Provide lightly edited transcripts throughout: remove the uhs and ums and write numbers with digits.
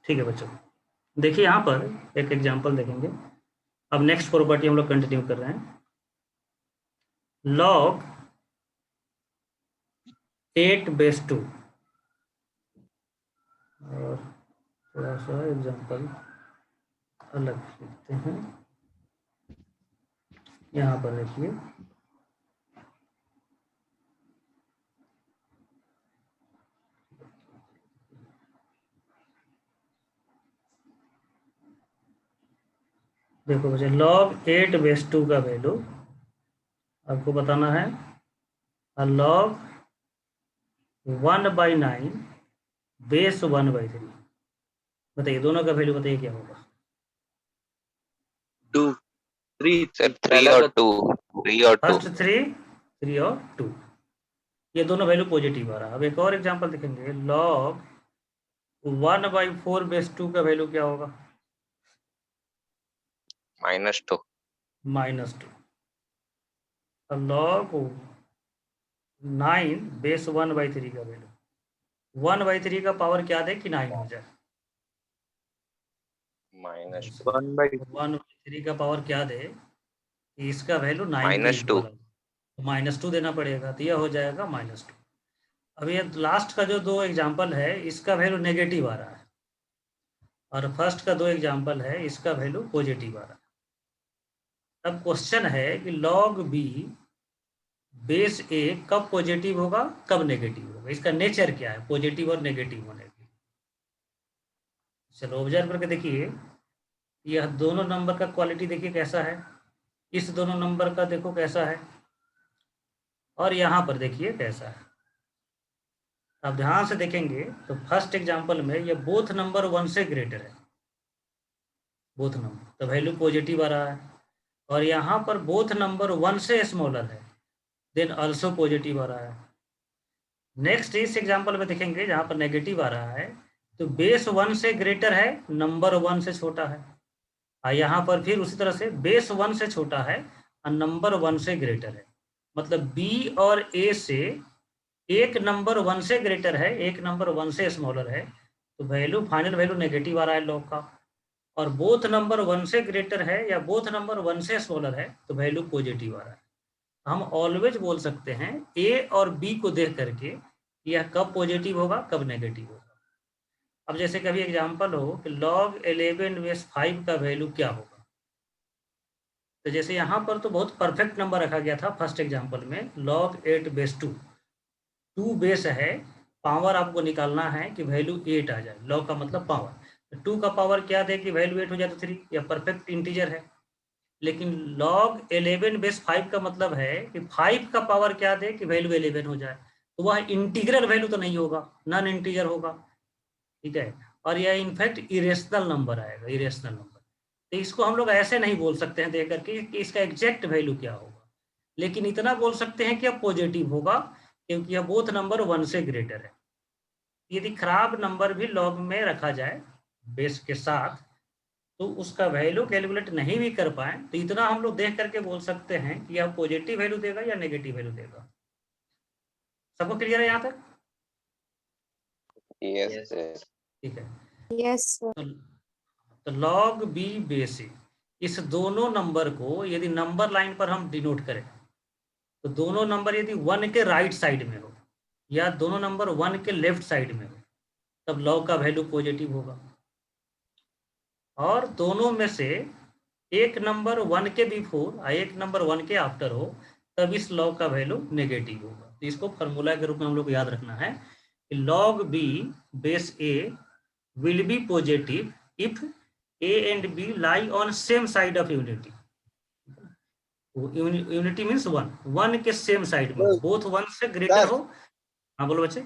ठीक है बच्चों, देखिए यहाँ पर एक एग्जांपल देखेंगे। अब नेक्स्ट प्रॉपर्टी हम लोग कंटिन्यू कर रहे हैं। log 8/2 और थोड़ा सा एग्जांपल अलग लिखते हैं। यहाँ पर देखिए, देखो बच्चे, log 8/2 का वैल्यू आपको बताना है log 1/9 बेस 1/3। बताइए दोनों का वैल्यू, बताइए क्या होगा। 2 3 सर 3 और 2, 3 और 2। फर्स्ट 3 और 2, ये दोनों वैल्यू पॉजिटिव आ रहा है। अब एक और एग्जांपल देखेंगे, log 1/4/2 का वैल्यू क्या होगा? -2। -2। log 9 बेस 1/3 का वैल्यू, 1/3 का पावर क्या दे कि 9 हो जाए? -2। 1/3 1/3 का पावर क्या दे कि इसका वैल्यू 9 के -2। इक्वल हो, तो -2 देना पड़ेगा, तो यह हो जाएगा -2। अब ये लास्ट का जो दो एग्जाम्पल है इसका वैल्यू नेगेटिव आ रहा है, और फर्स्ट का दो एग्जाम्पल है इसका वैल्यू पॉजिटिव आ रहा है। अब क्वेश्चन है कि log b बेस a कब पॉजिटिव होगा, कब नेगेटिव होगा, इसका नेचर क्या है पॉजिटिव और नेगेटिव होने की। चलो ऑब्जर्व करके देखिए, यह दोनों नंबर का क्वालिटी देखिए कैसा है, इस दोनों नंबर का देखो कैसा है, और यहाँ पर देखिए कैसा है। आप ध्यान से देखेंगे तो फर्स्ट एग्जाम्पल में ये बोथ नंबर 1 से ग्रेटर है, बोथ नंबर, तो वैल्यू पॉजिटिव आ रहा है। और यहाँ पर बोथ नंबर 1 से स्मॉलर है, देन ऑल्सो पॉजिटिव आ रहा है। नेक्स्ट इस एग्जाम्पल में देखेंगे जहाँ पर नेगेटिव आ रहा है, तो बेस 1 से ग्रेटर है, नंबर 1 से छोटा है। और यहाँ पर फिर उसी तरह से बेस 1 से छोटा है और नंबर 1 से ग्रेटर है। मतलब बी और ए से एक नंबर 1 से ग्रेटर है, एक नंबर 1 से स्मॉलर है, तो वैल्यू फाइनल वैल्यू नेगेटिव आ रहा है लॉग का। और बोथ नंबर 1 से ग्रेटर है या बोथ नंबर 1 से स्मॉलर है तो वैल्यू पॉजिटिव आ रहा है। हम ऑलवेज बोल सकते हैं ए और बी को देख करके यह कब पॉजिटिव होगा कब नेगेटिव होगा। अब जैसे कभी एग्जांपल हो कि log 11/5 का वैल्यू क्या होगा, तो जैसे यहाँ पर तो बहुत परफेक्ट नंबर रखा गया था फर्स्ट एग्जांपल में, log 8/2, 2 बेस है, पावर आपको निकालना है कि वैल्यू 8 आ जाए, log का मतलब पावर, 2 का पावर क्या दे कि वैल्यू 8 हो जाए तो 3, यह परफेक्ट इंटीजर है। लेकिन log 11/5 का मतलब है कि 5 का पावर क्या दे कि वैल्यू 11 हो जाए, तो वह इंटीग्रल वैल्यू तो नहीं होगा, नॉन इंटीजर होगा, ठीक है। और यह इनफैक्ट इरेशनल नंबर आएगा, इरेशनल नंबर। तो इसको हम लोग ऐसे नहीं बोल सकते हैं देख करके कि इसका एग्जैक्ट वैल्यू क्या होगा, लेकिन इतना बोल सकते हैं कि अब पॉजिटिव होगा क्योंकि यह बोथ नंबर 1 से ग्रेटर है। यदि खराब नंबर भी लॉग में रखा जाए बेस के साथ तो उसका वैल्यू कैलकुलेट नहीं भी कर पाए तो इतना हम लोग देख करके बोल सकते हैं कि यह पॉजिटिव वैल्यू देगा या नेगेटिव वैल्यू देगा। सबको क्लियर है यहाँ तक? Yes sir. ठीक है। Yes sir. तो log b बेस a, इस दोनों नंबर को यदि नंबर लाइन पर हम डिनोट करें तो दोनों नंबर यदि 1 के राइट साइड में हो या दोनों नंबर 1 के लेफ्ट साइड में हो तब log का वैल्यू पॉजिटिव होगा। और दोनों में से एक नंबर 1 के बिफोर और एक नंबर 1 के आफ्टर हो तब इस log का वैल्यू नेगेटिव होगा। तो इसको फार्मूला के रूप में हम लोग को याद रखना है कि log b base a will be positive if a and b lie on same side of unity. Unity means 1, 1 के सेम साइड में, बोथ 1 से ग्रेटर हो। हाँ बोलो बच्चे।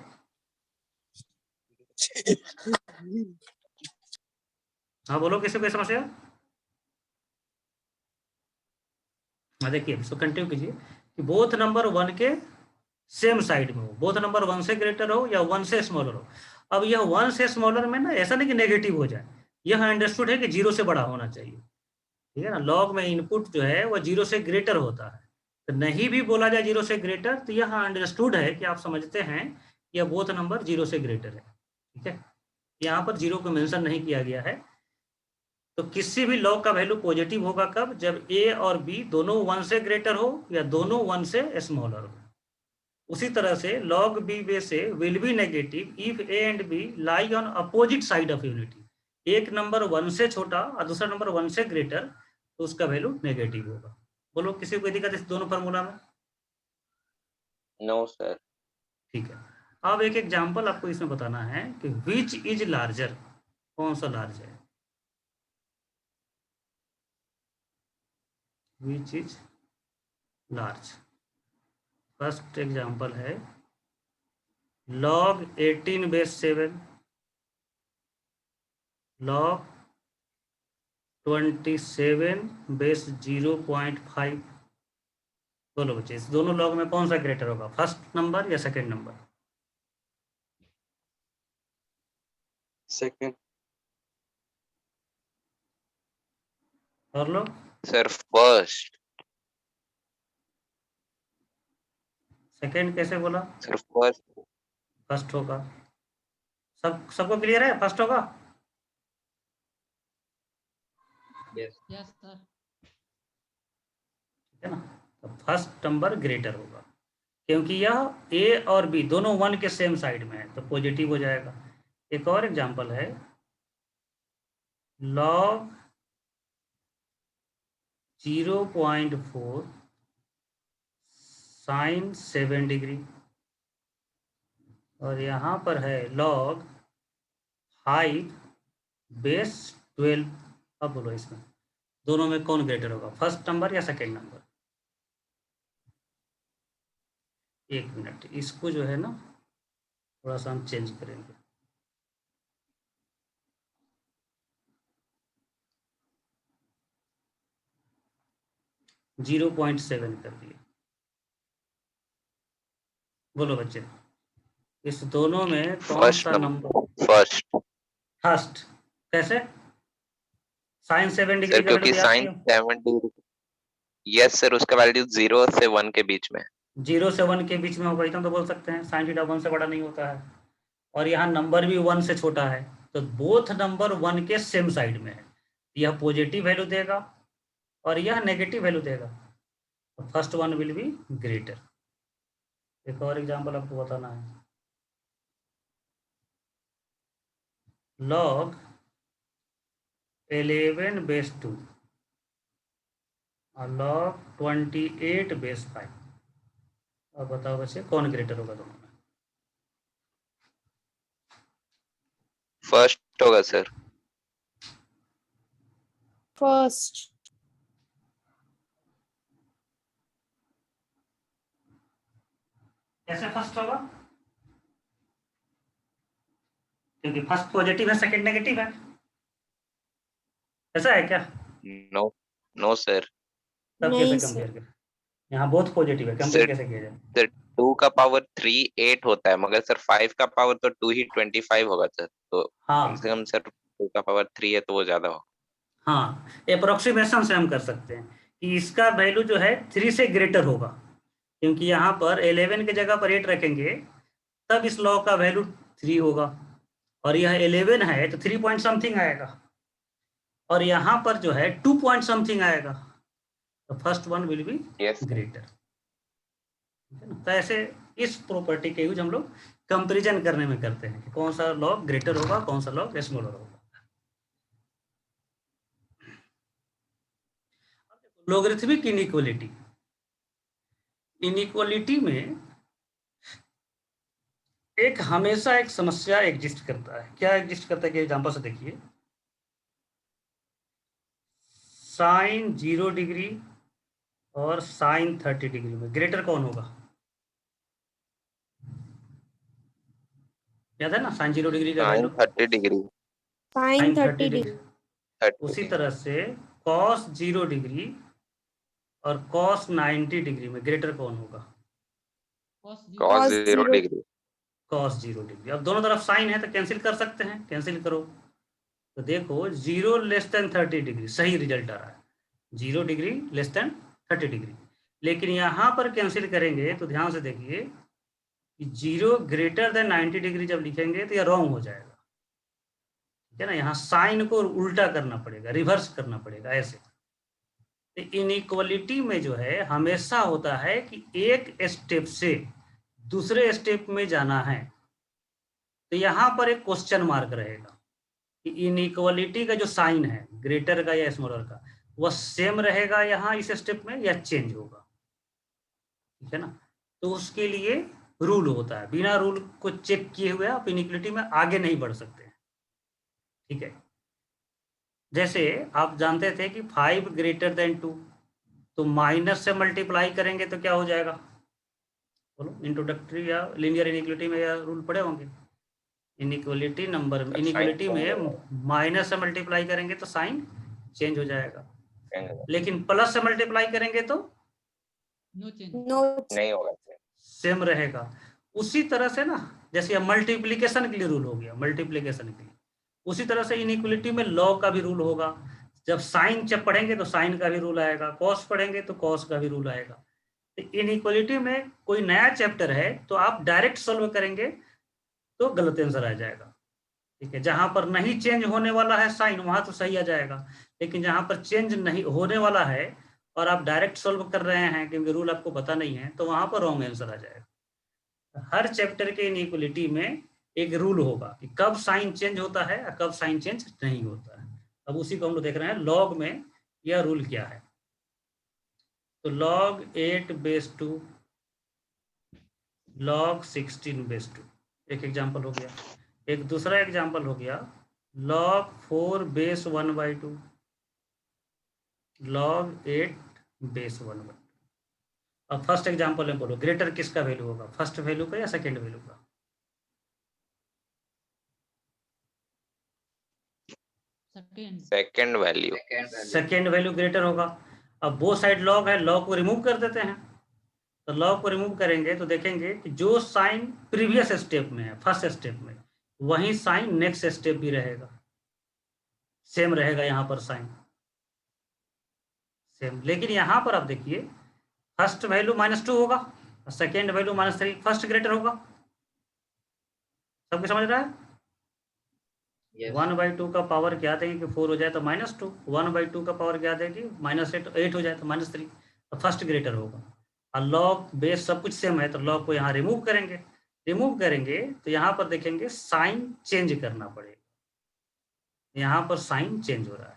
हाँ बोलो, किसी कोई समस्या? हाँ देखिए, इसको कंटिन्यू कीजिए कि बोथ नंबर 1 के सेम साइड में हो, बोथ नंबर 1 से ग्रेटर हो या 1 से स्मॉलर हो। अब यह 1 से स्मॉलर में ना ऐसा नहीं कि नेगेटिव हो जाए, यह अंडरस्टूड है कि 0 से बड़ा होना चाहिए, ठीक है ना। लॉग में इनपुट जो है वो 0 से ग्रेटर होता है, तो नहीं भी बोला जाए 0 से ग्रेटर तो यह अंडरस्टूड है कि आप समझते हैं यह बोथ नंबर 0 से ग्रेटर है, ठीक है। यहाँ पर जीरो को मेंशन नहीं किया गया है। तो किसी भी लॉग का वैल्यू पॉजिटिव होगा कब, जब ए और बी दोनों 1 से ग्रेटर हो या दोनों 1 से स्मॉलर हो। उसी तरह से log b में से will be negative if a and b lie on opposite side of unity. एक नंबर 1 से छोटा और दूसरा नंबर 1 से ग्रेटर, तो उसका वैल्यू नेगेटिव होगा। बोलो किसी को कोई दिक्कत इस दोनों फार्मूला में? No sir. ठीक है। अब एक एग्जांपल आपको इसमें बताना है कि विच इज लार्जर, कौन सा लार्ज है, which is large. First example है log 18 बेस 7, log 27 बेस 0.5। बोलो बच्चे इस दोनों लॉग में कौन सा ग्रेटर होगा, फर्स्ट नंबर या सेकंड नंबर? सेकंड। और लोग सर फर्स्ट। सेकंड कैसे बोला? Sir first. फर्स्ट होगा। सबको क्लियर है, फर्स्ट होगा? यस। Yes sir. ठीक है ना, तो फर्स्ट नंबर ग्रेटर होगा क्योंकि यह ए और बी दोनों 1 के सेम साइड में है, तो पॉजिटिव हो जाएगा। एक और एग्जांपल है log 0.4 sin 7 डिग्री, और यहाँ पर है log 5 बेस 12। अब बोलो इसमें दोनों में कौन ग्रेटर होगा, फर्स्ट नंबर या सेकंड नंबर? एक मिनट, इसको जो है ना थोड़ा सा हम चेंज करेंगे। जीरो 0.7 कर दिए। बोलो बच्चे इस दोनों में कौन फर्स्ट सा नंबर फर्स्ट। फर्स्ट? कैसे? साइन 7 डिग्री सर का वैल्यू क्योंकि याद साइन किया? 7 डिग्री। यस सर, उसका वैल्यू 0 से 1 के बीच में है। 0 से 1 के बीच में होगा, इतना तो बोल सकते हैं। साइन थीटा 1 से बड़ा नहीं होता है, और यहाँ नंबर भी 1 से छोटा है, तो बोथ नंबर 1 के सेम साइड में है। यह पॉजिटिव वैल्यू देगा और यह नेगेटिव वैल्यू देगा, तो first one will be greater. एक और एग्जांपल आपको बताना है, log 11 बेस 2 और log 28 बेस 5। अब बताओ बच्चे कौन ग्रेटर होगा दोनों में? फर्स्ट होगा सर। फर्स्ट। कैसे फर्स्ट होगा? क्योंकि फर्स्ट पॉजिटिव है, सेकंड नेगेटिव है। ऐसा है क्या? No no sir. तब नहीं कैसे सर। कंपेयर करें? यहाँ बहुत पॉजिटिव है, कंपेयर कैसे किया जाए? सर 2 का पावर 3 8 होता है, मगर सर 5 का पावर तो 2 ही 25 होगा सर, तो कम से हाँ कम सर 2 का पावर 3 है तो वो ज्यादा होगा। हाँ, अप्रोक्सीमेशन से हम कर सकते हैं कि इसका वैल्यू जो है 3 से ग्रेटर होगा, क्योंकि यहाँ पर 11 की जगह पर 8 रखेंगे तब इस लॉ का वैल्यू 3 होगा, और यह 11 है तो 3 पॉइंट समथिंग आएगा, और यहाँ पर जो है 2 पॉइंट समथिंग आएगा, तो first one will be yes greater. तो ऐसे इस प्रॉपर्टी के यूज हम लोग कंपेरिजन करने में करते हैं कि कौन सा लॉग ग्रेटर होगा, कौन सा लॉग स्मॉलर होगा। लॉगरिथमिक इनइक्वालिटी, इनइक्वालिटी में एक हमेशा एक समस्या एग्जिस्ट करता है। क्या एग्जिस्ट करता है कि एग्जांपल से देखिए, साइन 0 डिग्री और साइन 30 डिग्री में ग्रेटर कौन होगा? याद है ना साइन 0 डिग्री का sine value? 30 degree. Sine 30 30 degree. 30 उसी डिग्री। तरह से कॉस 0 डिग्री और कॉस 90 डिग्री में ग्रेटर कौन होगा? Cos Cos 0 0 degree. Cos 0 degree. अब दोनों तरफ साइन है तो कैंसिल कर सकते हैं, कैंसिल करो तो देखो 0 लेस देन 30 डिग्री सही रिजल्ट आ रहा है, 0 डिग्री लेस देन 30 डिग्री। लेकिन यहाँ पर कैंसिल करेंगे तो ध्यान से देखिए कि 0 ग्रेटर देन 90 डिग्री जब लिखेंगे तो यह रॉन्ग हो जाएगा, है ना, यहाँ साइन को उल्टा करना पड़ेगा, रिवर्स करना पड़ेगा ऐसे। तो इनइक्वालिटी में जो है हमेशा होता है कि एक स्टेप से दूसरे स्टेप में जाना है, तो यहाँ पर एक क्वेश्चन मार्क रहेगा कि इनइक्वालिटी का जो साइन है ग्रेटर का या स्मॉलर का, वह सेम रहेगा यहाँ इस स्टेप में या चेंज होगा, ठीक है ना। तो उसके लिए रूल होता है, बिना रूल को चेक किए हुए आप इनइक्वालिटी में आगे नहीं बढ़ सकते, ठीक है। जैसे आप जानते थे कि 5 ग्रेटर देन 2, तो माइनस से मल्टीप्लाई करेंगे तो क्या हो जाएगा, बोलो। इंट्रोडक्टरी या लीनियर इनइक्वालिटी में या रूल पढ़े होंगे, इनइक्वालिटी नंबर में, इनइक्वालिटी में माइनस से मल्टीप्लाई करेंगे तो साइन चेंज हो जाएगा, लेकिन प्लस से मल्टीप्लाई करेंगे तो No. नहीं होगा। सेम रहेगा। उसी तरह से ना, जैसे मल्टीप्लिकेशन के लिए रूल हो गया, मल्टीप्लिकेशन के लिए, उसी तरह से इनइक्वालिटी में लॉग का भी रूल होगा। जब साइन जब पढ़ेंगे तो साइन का भी रूल आएगा, कॉस पढ़ेंगे तो कॉस का भी रूल आएगा। तो इनइक्वालिटी में कोई नया चैप्टर है तो आप डायरेक्ट सॉल्व करेंगे तो गलत आंसर आ जाएगा, ठीक है। जहां पर नहीं चेंज होने वाला है साइन, वहां तो सही आ जाएगा, लेकिन जहां पर चेंज नहीं होने वाला है और आप डायरेक्ट सॉल्व कर रहे हैं क्योंकि रूल आपको पता नहीं है, तो वहां पर रॉन्ग आंसर आ जाएगा। हर चैप्टर के इनइक्वालिटी में एक रूल होगा कि कब साइन चेंज होता है और कब साइन चेंज नहीं होता है। अब उसी को हम लोग देख रहे हैं लॉग में यह रूल क्या है। तो log 8/2, log 16/2 एक एग्जाम्पल हो गया। एक दूसरा एग्जाम्पल हो गया log 4/1/2, log 8/1/2। अब फर्स्ट एग्जाम्पल में बोलो ग्रेटर किसका वैल्यू होगा, फर्स्ट वैल्यू का या सेकेंड वैल्यू का? Second value. Second value greater होगा। अब वो साइड लॉग है, लॉग को रिमूव कर देते हैं। तो लॉग को रिमूव करेंगे तो देखेंगे कि जो साइन प्रीवियस स्टेप में है, फर्स्ट स्टेप में, वही साइन नेक्स्ट स्टेप भी रहेगा, सेम रहेगा यहाँ पर साइन सेम। लेकिन यहाँ पर आप देखिए फर्स्ट वैल्यू -2 होगा और सेकेंड वैल्यू -3, फर्स्ट ग्रेटर होगा। सबको समझ रहा है? Yes. 1/2 का पावर क्या देंगे कि 4 हो जाए तो -2, 1/2 का पावर क्या देगी -8 हो जाए तो -3, तो फर्स्ट ग्रेटर होगा। और लॉग बेस सब कुछ सेम है तो लॉग को यहाँ रिमूव करेंगे। रिमूव करेंगे तो यहाँ पर देखेंगे साइन चेंज करना पड़ेगा, यहाँ पर साइन चेंज हो रहा है।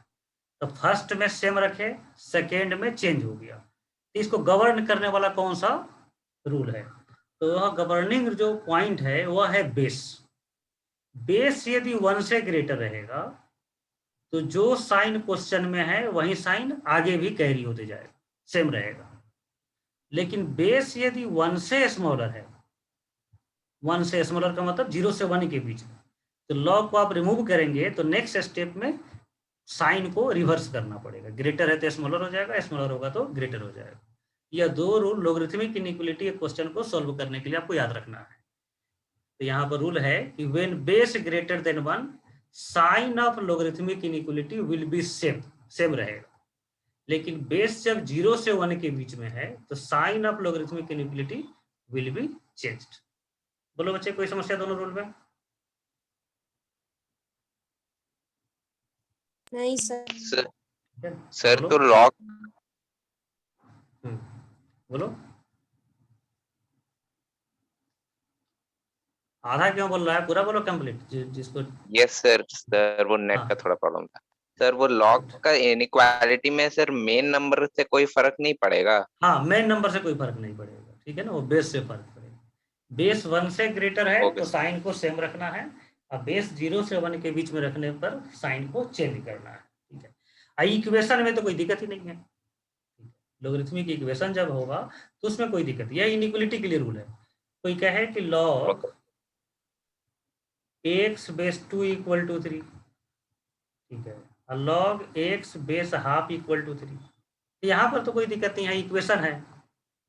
तो फर्स्ट में सेम रखे, सेकेंड में चेंज हो गया। तो इसको गवर्न करने वाला कौन सा रूल है? तो वह गवर्निंग जो पॉइंट है वह है बेस। बेस यदि 1 से ग्रेटर रहेगा तो जो साइन क्वेश्चन में है वही साइन आगे भी कैरी होते जाएगा, सेम रहेगा। लेकिन बेस यदि 1 से स्मॉलर है, 1 से स्मॉलर का मतलब 0 से 1 के बीच में, तो लॉग को आप रिमूव करेंगे तो नेक्स्ट स्टेप में साइन को रिवर्स करना पड़ेगा। ग्रेटर है तो स्मॉलर हो जाएगा, स्मॉलर होगा तो ग्रेटर हो जाएगा। यह दो रूल लोगरिथमिक इनइक्वालिटी के क्वेश्चन को सॉल्व करने के लिए आपको याद रखना है। तो यहाँ पर रूल है कि when base greater than 1 sign of logarithmic inequality will be same, same रहेगा। लेकिन बेस जब 0 से 1 के बीच में है तो sign of logarithmic inequality will be changed. बोलो बच्चे, कोई समस्या दोनों रूल में? नहीं सर। सर तो लॉग बोलो, आधा क्यों बोल रहा है, पूरा बोलो कंप्लीट जिसको। यस सर, सर वो नेट का थोड़ा प्रॉब्लम था। सर वो लॉग का इनइक्वालिटी में सर मेन नंबर से कोई फर्क नहीं पड़ेगा? हाँ, मेन नंबर से कोई फर्क नहीं पड़ेगा, ठीक है ना, वो बेस से फर्क पड़ेगा। बेस 1 से ग्रेटर है तो साइन को सेम रखना है, और बेस 0 से 1 के बीच में रखने पर साइन को चेंज करना है, ठीक है। इक्वेशन में तो कोई दिक्कत ही नहीं है, लोगरिथमिक इक्वेशन जब होगा तो उसमें कोई दिक्कत, यह इनइक्वालिटी के लिए रूल है। कोई कहे कि log x/2 = 3, ठीक है, और log x/½ = 3, यहाँ पर तो कोई दिक्कत नहीं है, इक्वेशन है।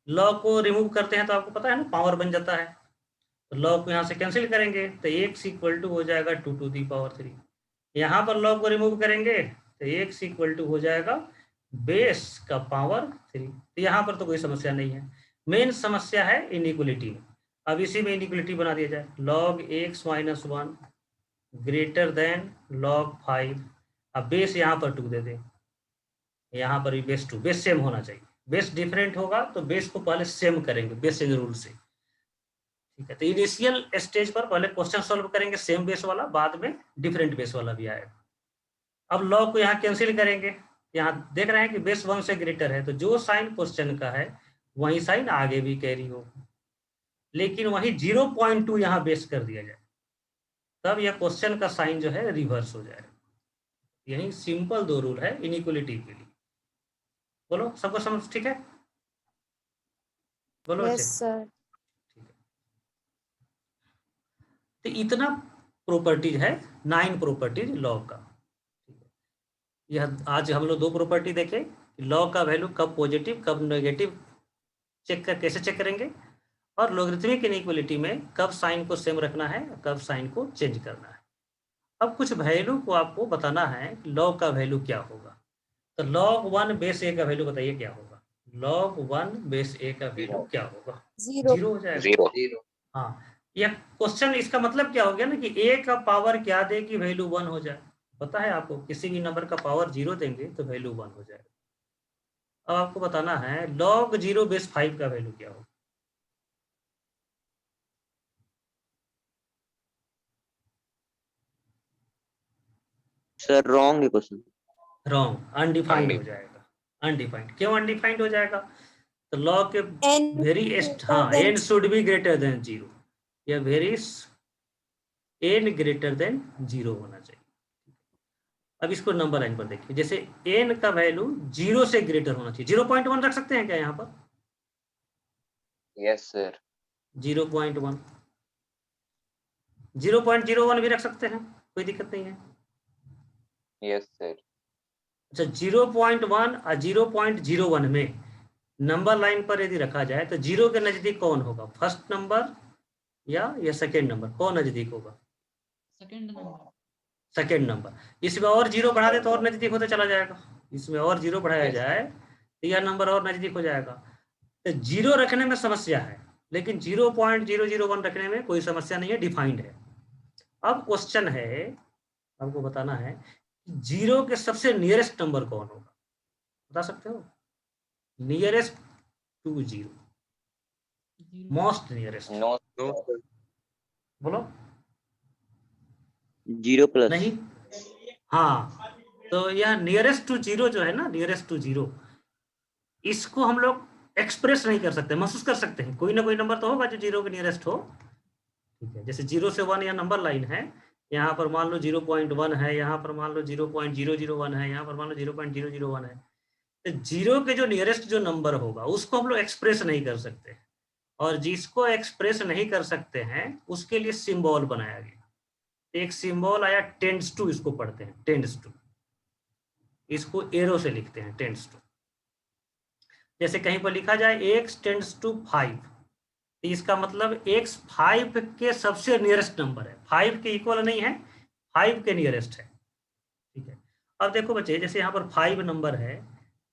लॉग को रिमूव करते हैं तो आपको पता है ना पावर बन जाता है, तो लॉग को यहाँ से कैंसिल करेंगे तो x = हो जाएगा 2⁻3। यहाँ पर लॉग को रिमूव करेंगे तो x = हो जाएगा बेस का पावर 3। तो यहाँ पर तो कोई समस्या नहीं है। मेन समस्या है इनइक्वालिटी में। अब इसी में इनइक्वालिटी बना दिया जाए, log x - 1 greater than log 5। अब बेस यहाँ पर 2 दे दें, यहाँ पर भी बेस 2, बेस सेम होना चाहिए। बेस डिफरेंट होगा तो बेस को पहले सेम करेंगे बेस रूल से, ठीक है। तो इनिशियल स्टेज पर पहले क्वेश्चन सॉल्व करेंगे सेम बेस वाला, बाद में डिफरेंट बेस वाला भी आएगा। अब log को यहाँ कैंसिल करेंगे, यहाँ देख रहे हैं कि बेस 1 से ग्रेटर है, तो जो साइन क्वेश्चन का है वही साइन आगे भी कैरी होगा, लेकिन वही 0.2 यहाँ बेस कर दिया जाए, तब यह क्वेश्चन का साइन जो है रिवर्स हो जाएगा। यही सिंपल 2 रूल है इनइक्वालिटी के लिए। बोलो सबको समझ ठीक है? बोलो यस बच्चे। सर। ठीक है, तो इतना प्रॉपर्टीज है, 9 प्रॉपर्टीज लॉग का। ठीक है, यह आज हम लोग 2 प्रॉपर्टी देखे, लॉग का वैल्यू कब पॉजिटिव कब नेगेटिव चेक कर कैसे चेक करेंगे, और लॉगरिथमिक इनइक्वालिटी में कब साइन को सेम रखना है कब साइन को चेंज करना है। अब कुछ वैल्यू को आपको बताना है लॉग का वैल्यू क्या होगा। तो log 1 बेस ए का वैल्यू बताइए क्या होगा? log 1 बेस ए का वैल्यू क्या होगा? 0 0 हो जाएगा। 0 हाँ, यह क्वेश्चन इसका मतलब क्या हो गया ना कि ए का पावर क्या दे कि वैल्यू 1 हो जाए। पता है आपको, किसी भी नंबर का पावर 0 देंगे तो वैल्यू 1 हो जाएगा। अब आपको बताना है log 0 बेस 5 का वैल्यू क्या होगा। सर रॉन्ग है क्वेश्चन। रॉन्ग, अनडिफाइंड हो Undefined। जाएगा। अनडिफाइंड क्यों अनडिफाइंड हो जाएगा? तो लॉग के n वेरी हाँ than n should be greater than 0, या वेरी n ग्रेटर देन 0 होना चाहिए। अब इसको नंबर लाइन पर देखिए, जैसे n का वैल्यू 0 से ग्रेटर होना चाहिए। 0.1 रख सकते हैं क्या यहाँ पर? Yes sir. 0.1, 0.01 भी रख सकते हैं, कोई दिक्कत नहीं है। Yes sir. अच्छा, 0.1 और 0.01 में नंबर लाइन पर यदि रखा जाए तो 0 के नजदीक कौन होगा? फर्स्ट नंबर या सेकेंड नंबर, कौन नजदीक होगा? Second number. इसमें और 0 बढ़ा दे तो और नजदीक होता चला जाएगा। इसमें और 0 बढ़ाया Yes. जाए तो यह नंबर और नजदीक हो जाएगा। तो 0 रखने में समस्या है, लेकिन 0.001 रखने में कोई समस्या नहीं है, डिफाइंड है। अब क्वेश्चन है, आपको बताना है 0 के सबसे नियरेस्ट नंबर कौन होगा, बता सकते हो? Nearest to 0, most nearest. No बोलो। 0+। नहीं, हाँ, तो यह नियरेस्ट टू 0 जो है ना, नियरेस्ट टू 0, इसको हम लोग एक्सप्रेस नहीं कर सकते, महसूस कर सकते हैं। कोई ना कोई नंबर तो होगा जो 0 के नियरेस्ट हो, ठीक है। जैसे 0 से 1 यह नंबर लाइन है, यहाँ पर मान लो 0.1 है, यहाँ पर मान लो 0.001 है, यहाँ पर मान लो 0.001 है। तो 0 के जो नियरेस्ट जो नंबर होगा उसको हम लोग एक्सप्रेस नहीं कर सकते, और जिसको एक्सप्रेस नहीं कर सकते हैं उसके लिए सिंबल बनाया गया। एक सिंबल आया टेंड्स टू, इसको पढ़ते हैं टेंड्स टू, इसको एरो से लिखते हैं टेंड्स टू। जैसे कहीं पर लिखा जाए x टेंड्स टू 5, तो इसका मतलब x 5 के सबसे नियरेस्ट नंबर है, 5 के इक्वल नहीं है, 5 के नियरेस्ट है, ठीक है। अब देखो बच्चे, जैसे यहाँ पर 5 नंबर है,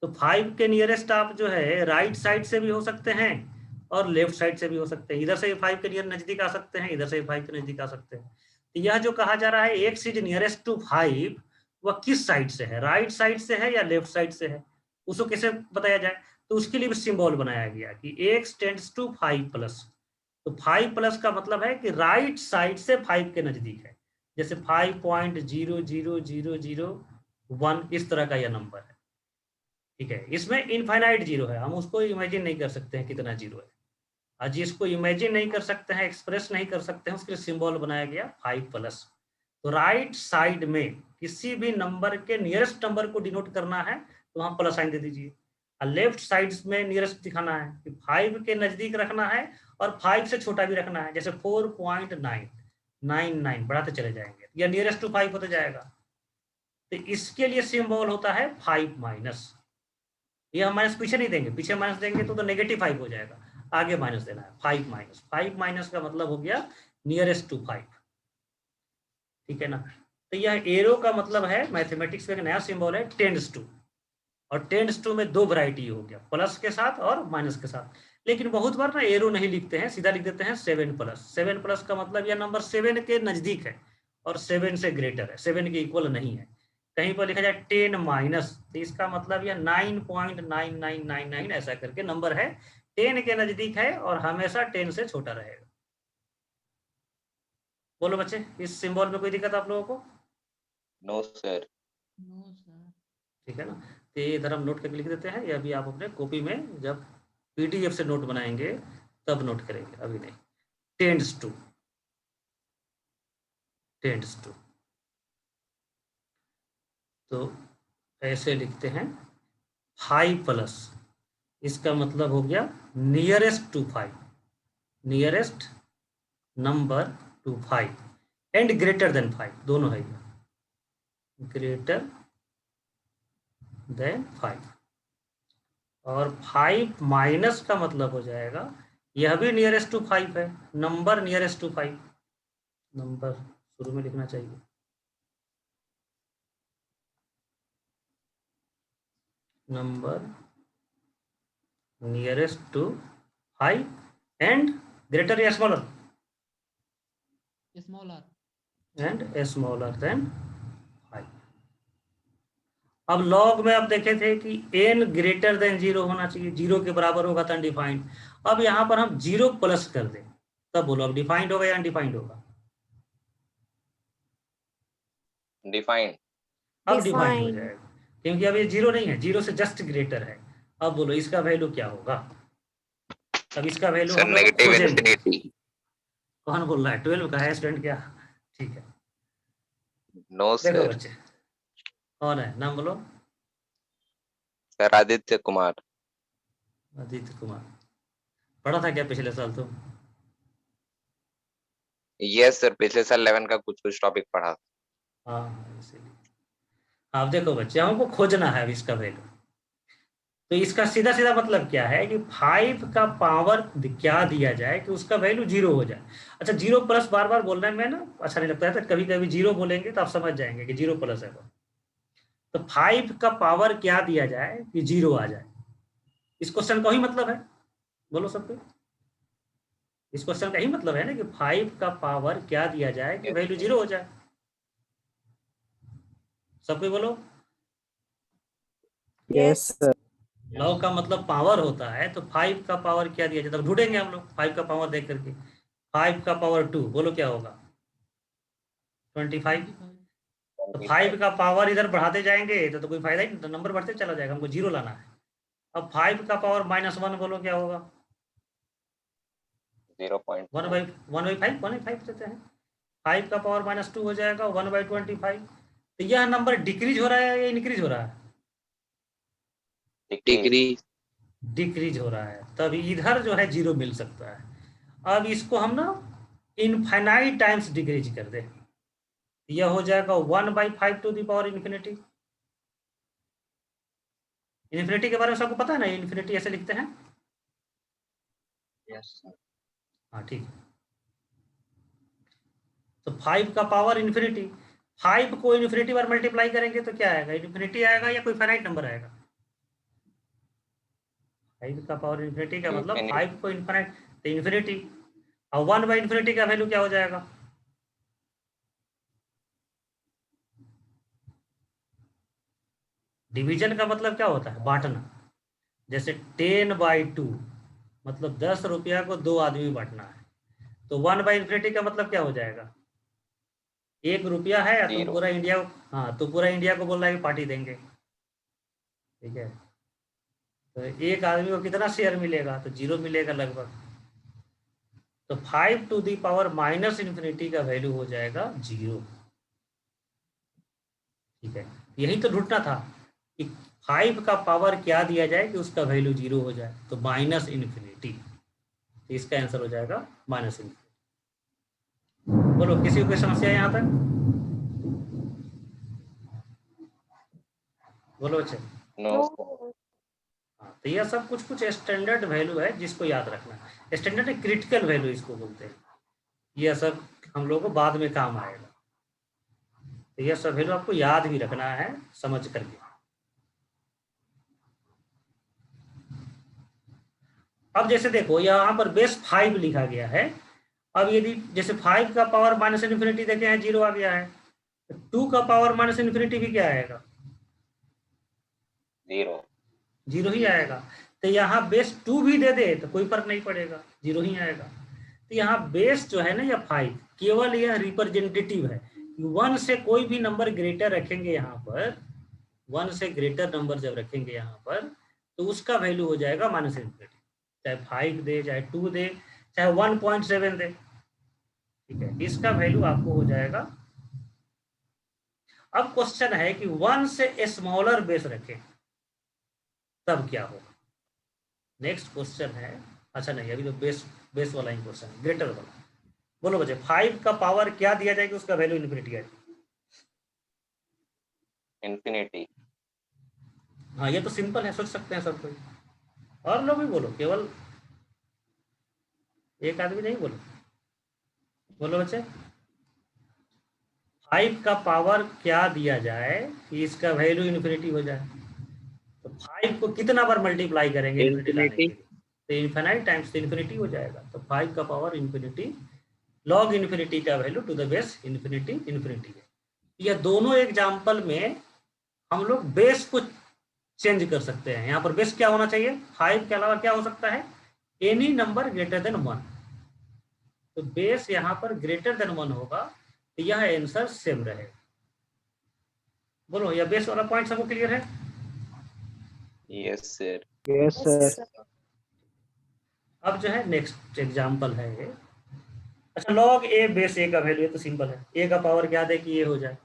तो 5 के नियरेस्ट आप जो है राइट साइड से भी हो सकते हैं और लेफ्ट साइड से भी हो सकते हैं। इधर से 5 के नियर नजदीक आ सकते हैं, इधर से 5 के नजदीक आ सकते हैं। तो यह जो कहा जा रहा है x इज नियरेस्ट टू 5, वह किस साइड से है, राइट साइड से है या लेफ्ट साइड से है, उसको कैसे बताया जाए? तो उसके लिए भी सिंबल बनाया गया कि x टेंड्स टू 5+। तो 5+ का मतलब है कि राइट साइड से 5 के नजदीक है, जैसे 5.00001 इस तरह का यह नंबर है, ठीक है। इसमें इनफाइनाइट 0 है, हम उसको इमेजिन नहीं कर सकते हैं कितना 0 है, और जिसको इमेजिन नहीं कर सकते हैं, एक्सप्रेस नहीं कर सकते हैं, उसके लिए सिंबल बनाया गया 5+। तो राइट साइड में किसी भी नंबर के नियरेस्ट नंबर को डिनोट करना है तो वहां प्लस साइन दे दीजिए, और लेफ्ट साइड में नियरेस्ट दिखाना है कि 5 के नजदीक रखना है और 5 से छोटा भी रखना है, जैसे 4.999 बढ़ाते चले जाएंगे, या नियरेस्ट टू 5 होता जाएगा। तो इसके लिए सिंबल होता है 5-। ये हम माइनस पीछे नहीं देंगे, पीछे माइनस देंगे तो -5 हो जाएगा, आगे माइनस देना है, 5-। 5- का मतलब हो गया नियरेस्ट टू 5, ठीक है ना। तो यह एरो का मतलब है, मैथमेटिक्स में एक नया सिंबल है टेंड्स टू, और टेंड्स टू में 2 वैरायटी हो गया, प्लस के साथ और माइनस के साथ। लेकिन बहुत बार ना एरो नहीं लिखते हैं, सीधा लिख देते हैं 7+। 7+ का मतलब यह नंबर 7 के नजदीक है, और 7 से ग्रेटर है, 7 के इक्वल नहीं है। कहीं पर लिखा जाए 10 माइनस, तो इसका मतलब यह 9.9999 ऐसा करके नंबर है, 10 के नजदीक है और हमेशा 10 से छोटा रहेगा। बोलो बच्चे, इस सिंबल में कोई दिक्कत आप लोगों को? No sir. ठीक है ना, तो ये इधर हम नोट करके लिख देते हैं, ये अभी आप अपने कॉपी में जब पीडीएफ से नोट बनाएंगे तब नोट करेंगे, अभी नहीं। टेंड्स टू, तो ऐसे लिखते हैं 5 प्लस, इसका मतलब हो गया nearest to 5, nearest number to 5 and greater than 5, दोनों है, ग्रेटर देन 5। और 5 माइनस का मतलब हो जाएगा, यह भी नियरेस्ट टू 5 है, नंबर नियरेस्ट टू 5, नंबर शुरू में लिखना चाहिए, number nearest to 5 and greater या स्मॉलर, एंड स्मॉलर देन 5। अब लॉग में आप देखे थे कि n ग्रेटर देन 0 होना चाहिए, 0 के बराबर होगा तो अनडिफाइंड। अब यहाँ पर हम 0 प्लस कर दें, तब बोलो अब डिफाइंड होगा या अनडिफाइंड होगा? डिफाइंड। अब डिफाइंड हो Defined. जाएगा, क्योंकि अब ये 0 नहीं है, 0 से जस्ट ग्रेटर है। अब बोलो इसका वैल्यू क्या होगा? अब इसका वैल्यू सर हम लोग नेगेटिव खोजेंगे। इन्फिनिटी। कौन बोल रहा है? 12 का है स्टूडेंट क्या? ठीक है, नो देखो सर। बच्चे, कौन है, नाम बोलो। सर आदित्य कुमार। आदित्य कुमार, पढ़ा था क्या पिछले साल तुम? यस सर, पिछले साल 11 का कुछ कुछ टॉपिक पढ़ा। हाँ इसीलिए। अब देखो बच्चे, हमको खोजना है अब इसका वैल्यू, तो इसका सीधा सीधा मतलब क्या है कि 5 का पावर क्या दिया जाए कि उसका वैल्यू 0 हो जाए। अच्छा, 0 प्लस बार बार बोलने में ना अच्छा नहीं लगता है, तो कभी कभी 0 बोलेंगे तो आप समझ जाएंगे कि 0 प्लस है वो। तो 5 का पावर क्या दिया जाए कि 0 आ जाए, इस क्वेश्चन का ही मतलब है। बोलो सबको, इस क्वेश्चन का ही मतलब है ना कि 5 का पावर क्या दिया जाए कि वैल्यू 0 हो जाए। सबको बोलो। Yes. लॉग का मतलब पावर होता है, तो 5 का पावर क्या दिया जाए, तब ढूंढेंगे हम लोग 5 का पावर देख करके। 5 का पावर 2, बोलो क्या होगा? 25। तो 5 का पावर इधर बढ़ाते जाएंगे तो कोई फायदा ही नहीं, तो नंबर बढ़ते चला जाएगा, हमको 0 लाना है। अब 5 का पावर -1, बोलो क्या होगा? 0.1 1/5 देते हैं। 5 का पावर -2 हो जाएगा 1/25। तो यह नंबर डिक्रीज हो रहा है या इंक्रीज हो रहा है? डिग्री। डिक्रीज हो रहा है, तब इधर जो है 0 मिल सकता है। अब इसको हम ना इनफाइनाइट टाइम्स डिक्रीज कर दे, यह हो जाएगा 1/5 to the power infinity. Infinity के बारे में सबको पता है ना, इन्फिनिटी ऐसे लिखते हैं। Yes sir. हाँ ठीक है, तो 5 का पावर इन्फिनिटी, 5 को इन्फिनिटी बार मल्टीप्लाई करेंगे तो क्या आएगा? इन्फिनिटी आएगा या कोई फाइनाइट नंबर आएगा? 5 का पावर इन्फिनिटी का मतलब 5 को इन्फिनिट, तो इन्फिनिटी। और 1/इन्फिनिटी का वैल्यू क्या हो जाएगा? डिवीजन का मतलब क्या होता है? बांटना। जैसे 10/2 मतलब 10 रुपया को 2 आदमी बांटना है, तो 1/इन्फिनिटी का मतलब क्या हो जाएगा? 1 रुपया है, तुम 0। पूरा इंडिया, हाँ तो पूरा इंडिया को बोल रहा है कि पार्टी देंगे, ठीक है, तो एक आदमी को कितना शेयर मिलेगा? तो 0 मिलेगा लगभग। तो 5 टू दी पावर -इन्फिनिटी का वैल्यू हो जाएगा 0। ठीक है, यही तो ढूंढना था कि 5 का पावर क्या दिया जाए कि उसका वैल्यू 0 हो जाए, तो -इन्फिनिटी, तो इसका आंसर हो जाएगा -इन्फिनिटी। बोलो किसी को कोई समस्या है यहाँ तक? बोलो अच्छा। No No. सर। हाँ, तो यह सब कुछ कुछ स्टैंडर्ड वैल्यू है जिसको याद रखना है। स्टैंडर्ड क्रिटिकल वैल्यू इसको बोलते हैं। यह सब हम लोगों को बाद में काम आएगा, तो यह सब वैल्यू आपको याद भी रखना है समझ करके। अब जैसे देखो यहाँ पर बेस 5 लिखा गया है, अब यदि जैसे 5 का पावर माइनस इन्फिनिटी देखे हैं 0 आ गया है, 2 का पावर माइनस इन्फिनिटी भी क्या आएगा? 0 ही आएगा। तो यहाँ बेस 2 भी दे दे तो कोई फर्क नहीं पड़ेगा, 0 ही आएगा। तो यहाँ बेस जो है ना या 5 केवल यह रिप्रेजेंटेटिव है। 1 से कोई भी नंबर ग्रेटर रखेंगे यहाँ पर, 1 से ग्रेटर नंबर जब रखेंगे यहाँ पर तो उसका वैल्यू हो जाएगा माइनस इन्फिनिटी, चाहे 5 दे, चाहे 2 दे, चाहे 1.7 दे। ठीक है, इसका वैल्यू आपको हो जाएगा। अब क्वेश्चन है कि 1 से स्मॉलर बेस रखें तब क्या होगा। नेक्स्ट क्वेश्चन है, अच्छा नहीं अभी तो बेस वाला ही क्वेश्चन है, ग्रेटर वाला। बोलो बच्चे 5 का पावर क्या दिया जाएगा उसका वैल्यू इन्फिनिटी आएगी? इन्फिनिटी। हाँ ये तो सिंपल है, सोच सकते हैं सब कोई। और लोग भी बोलो, केवल एक आदमी नहीं बोलो। बोलो बच्चे 5 का पावर क्या दिया जाए कि इसका वैल्यू इन्फिनिटी हो जाए? तो 5 को कितना बार मल्टीप्लाई करेंगे इन्फिनिटी लाने के लिए? तो इन्फिनाइट टाइम्स इन्फिनिटी हो जाएगा। तो 5 का पावर इन्फिनिटी लॉग इन्फिनिटी का value to the base infinity infinity है। यह दोनों एग्जाम्पल में हम लोग बेस को चेंज कर सकते हैं। यहाँ पर बेस क्या होना चाहिए? 5 के अलावा क्या हो सकता है? Any number greater than 1। तो बेस यहाँ पर ग्रेटर देन 1 होगा तो यह आंसर सेम रहेगा। बोलो यह बेस वाला पॉइंट सबको क्लियर है? Yes sir. Yes sir. अब जो है नेक्स्ट एग्जाम्पल है ये। अच्छा लॉग ए बेस ए का वैल्यू, ये तो सिंपल है। ए का पावर क्या दे कि ये हो जाए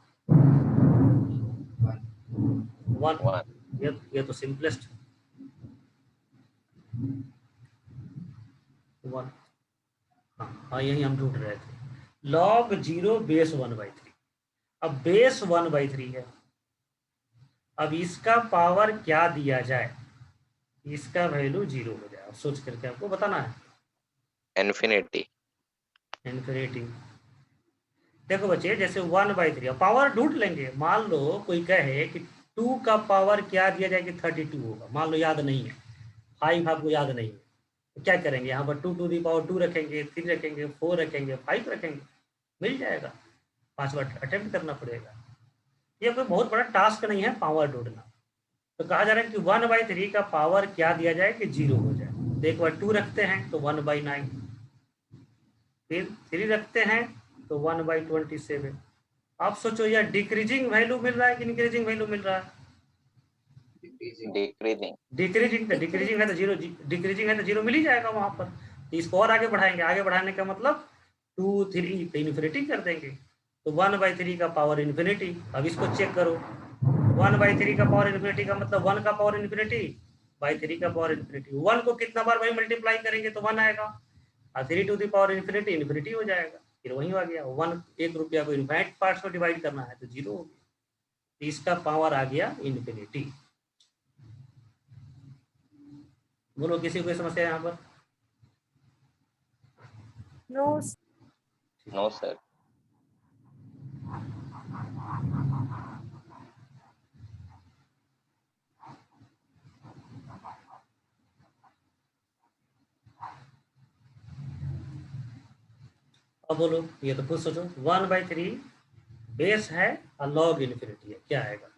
1। ये तो सिंपलेस्ट 1। हाँ यही हम ढूंढ रहे थे। Log 0 base 1/3। अब बेस 1/3 है। अब इसका पावर क्या दिया जाए इसका वैल्यू 0 हो जाए? अब सोच करके आपको बताना है। इन्फिनिटी। इन्फिनिटी। देखो बच्चे जैसे 1/3 पावर ढूंढ लेंगे। मान लो कोई कहे कि 2 का पावर क्या दिया जाए कि 32 होगा, मान लो याद नहीं है, 5 आपको याद नहीं है, तो क्या करेंगे? यहाँ पर 2 टू दी पावर 2 रखेंगे, 3 रखेंगे, 4 रखेंगे, 5 रखेंगे, मिल जाएगा। 5 बार अटेम्प्ट करना पड़ेगा। ये कोई बहुत बड़ा टास्क नहीं है पावर ढूंढना। तो कहा जा रहा है कि 1/3 का पावर क्या दिया जाए कि 0 हो जाए। तो एक बार 2 रखते हैं तो 1/9, फिर 3 रखते हैं तो 1/27। आप सोचो यह डिक्रीजिंग वैल्यू मिल रहा है कि इंक्रीजिंग वैल्यू मिल रहा है? डिक्रीजिंग। डिक्रीजिंग है तो 0, डिक्रीजिंग है तो 0 मिल ही जाएगा वहां पर। तो इसको और आगे बढ़ाएंगे, आगे बढ़ाने का मतलब 2 3 तो इन्फिनिटी कर देंगे। तो 1/3 का पावर इन्फिनिटी। अब इसको चेक करो, 1/3 का पावर इन्फिनिटी का मतलब 1 का पावर इन्फिनिटी बाई 3 का पावर इन्फिनिटी। 1 को कितना बार भाई मल्टीप्लाई करेंगे तो 1 आएगा, और 3 to the power infinity infinity हो जाएगा। फिर वही आ गया 1। 1 रुपया को इनफाइनाइट पार्ट्स में डिवाइड करना है तो 0 हो गया। तो इसका पावर आ गया इन्फिनिटी। बोलो किसी को समस्या यहाँ पर? No. No sir. अब बोलो, ये तो खुद सोचो। 1/3 बेस है और लॉग इन्फिनिटी है, क्या आएगा?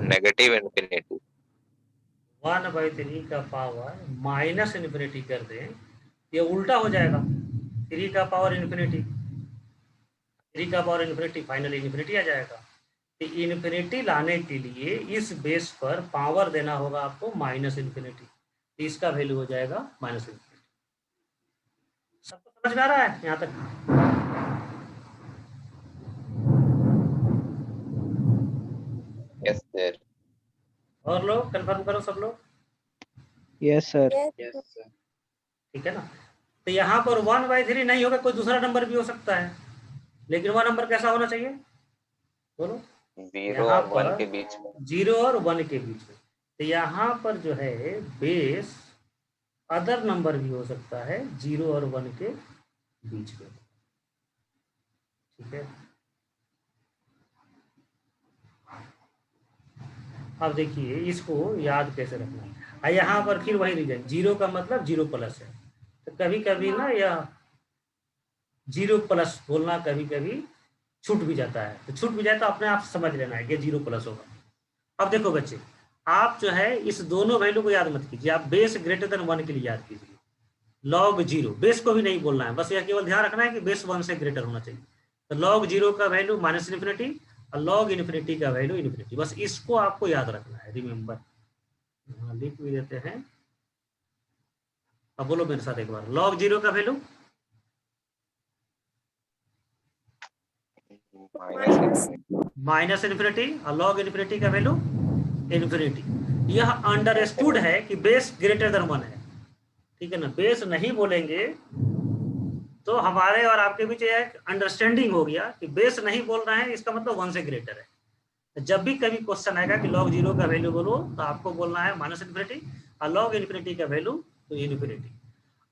Negative infinity. 1/3 का पावर माइनस इन्फिनिटी कर दें, ये उल्टा हो जाएगा। 3 का पावर इन्फिनिटी, 3 का पावर इन्फिनिटी, फाइनली इन्फिनिटी आ जाएगा। तो इन्फिनिटी लाने के लिए इस बेस पर पावर देना होगा आपको माइनस इन्फिनिटी। तो इसका वैल्यू हो जाएगा माइनस इन्फिनिटी। सबको समझ में आ रहा है यहाँ तक? Yes sir. और लोग कंफर्म करो सब लोग। Yes sir. Yes. ठीक है ना? तो यहाँ पर 1/3 नहीं होगा, कोई दूसरा नंबर भी हो सकता है, लेकिन वह नंबर कैसा होना चाहिए? बोलो। 0 यहाँ और 1 पर के बीच में। 0 और 1 के बीच में। तो यहाँ पर जो है बेस अदर नंबर भी हो सकता है 0 और 1 के बीच में। ठीक है, अब देखिए इसको याद कैसे रखना है। और यहाँ पर फिर वही रीजन, 0 का मतलब 0 प्लस है। तो कभी कभी ना यह 0 प्लस बोलना कभी कभी छूट भी जाता है, तो छूट भी जाए तो अपने आप समझ लेना है कि 0 प्लस होगा। अब देखो बच्चे, आप जो है इस दोनों वैल्यू को याद मत कीजिए, आप बेस ग्रेटर देन 1 के लिए याद कीजिए। log 0 बेस को भी नहीं बोलना है, बस यह केवल ध्यान रखना है कि बेस 1 से ग्रेटर होना चाहिए। तो log 0 का वैल्यू माइनस इन्फिनिटी और log इन्फिनिटी का वैल्यू इन्फिनिटी, बस इसको आपको याद रखना है, रिमेंबर। लिख भी देते हैं। अब बोलो मेरे साथ एक बार, log 0 का वैल्यू माइनस इन्फिनिटी और log इन्फिनिटी का वैल्यू इन्फिनिटी। यह अंडरस्टूड है कि बेस ग्रेटर देन 1 है, ठीक है ना। बेस नहीं बोलेंगे तो हमारे और आपके बीच एक अंडरस्टैंडिंग हो गया कि बेस नहीं बोल रहे हैं, इसका मतलब 1 से ग्रेटर है। जब भी कभी क्वेश्चन आएगा कि log 0 का वैल्यू बोलो, तो आपको बोलना है माइनस इन्फिनिटी और log इन्फिनिटी का वैल्यू तो इन्फिनिटी।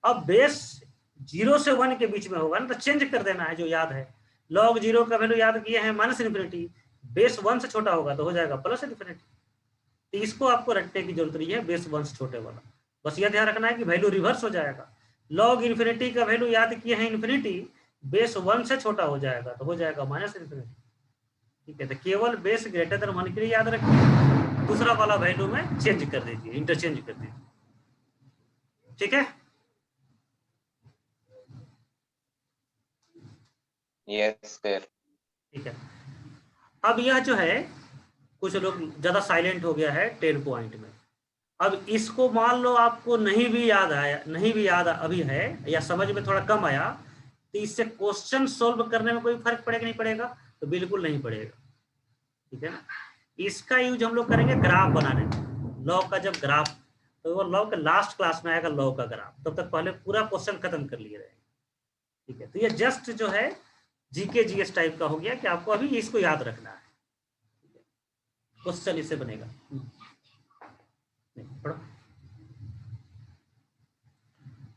अब बेस 0 से 1 के बीच में होगा ना, तो चेंज कर देना है जो याद है। log 0 का वैल्यू याद किए हैं माइनस इन्फिनिटी, बेस 1 से छोटा होगा तो हो जाएगा प्लस इन्फिनिटी। तो इसको आपको रटने की जरूरत नहीं है, बेस 1 से छोटे वाला, बस यह ध्यान रखना है कि वैल्यू रिवर्स हो जाएगा। log इन्फिनिटी का वैल्यू याद किए हैं इन्फिनिटी, बेस 1 से छोटा हो जाएगा तो हो जाएगा माइनस इन्फिनिटी, ठीक है। तो केवल बेस ग्रेटर देन 1 के लिए याद रखिए, दूसरा वाला वैल्यू में चेंज कर दीजिए, इंटरचेंज कर दीजिए, ठीक है। Yes sir. ठीक है। अब यह जो है कुछ लोग ज्यादा साइलेंट हो गया है 10 पॉइंट में। अब इसको मान लो आपको नहीं भी याद आया, नहीं भी याद अभी है या समझ में थोड़ा कम आया, तो इससे क्वेश्चन सोल्व करने में कोई फर्क पड़ेगा नहीं पड़ेगा? तो बिल्कुल नहीं पड़ेगा, ठीक है ना। इसका यूज हम लोग करेंगे ग्राफ बनाने में। लॉ का जब ग्राफ, तो वो लॉ का लास्ट क्लास में आएगा लॉ का ग्राफ, तब तक पहले पूरा क्वेश्चन खत्म कर लिए रहेंगे, ठीक है। तो ये जस्ट जो है जीके जीएस टाइप का हो गया कि आपको अभी इसको याद रखना है, क्वेश्चन इससे बनेगा। पढ़ो।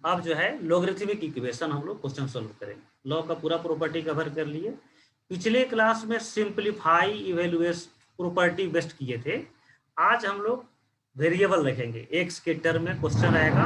अब जो है लॉगरिथमिक इक्वेशन हम लोग क्वेश्चन सोल्व करेंगे। लॉ का पूरा प्रॉपर्टी कवर कर लिए। पिछले क्लास में सिंपलीफाई इवेल्युएट प्रॉपर्टी बेस्ट किए थे। आज हम लोग वेरिएबल रखेंगे, एक्स के टर्म में क्वेश्चन आएगा।